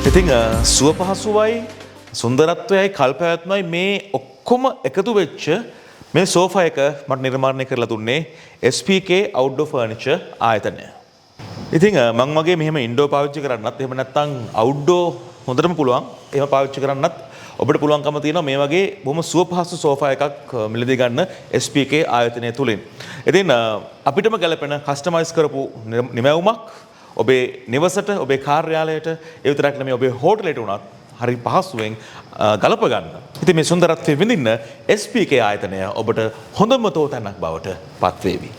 ඉතින් සුව පහසුවයි සුන්දරත්වයයි කල්පැවැත්මයි මේ ඔක්කොම එකතු වෙච්ච මේ සෝෆා එක මට නිර්මාණය කරලා දුන්නේ SPK Outdoor Furniture ආයතනය. ඉතින් මම වගේ මෙහෙම ඉන්ඩෝර් පාවිච්චි කරන්නත් එහෙම නැත්නම් අවුට්ඩෝර් හොඳටම පුළුවන් එහෙම පාවිච්චි කරන්නත් ඔබට පුළුවන්කම තියෙනවා මේ වගේ බොහොම සුව පහසු සෝෆා එකක් මිලදී ගන්න SPK ආයතනය තුලින්. ඉතින් අපිටම ගැලපෙන කස්ටමයිස් කරපු නිමැවුමක් ඔබේ නිවසට ඔබේ කාර්යාලයට ඒ විතරක් නෙමෙයි ඔබේ හෝටලයට උනත් හරි පහසුවෙන් ගලප ගන්න. ඉතින් මේ සුන්දරත්වය විඳින්න SPK ආයතනය ඔබට හොඳම තෝතැන්නක් බවට පත් වේවි.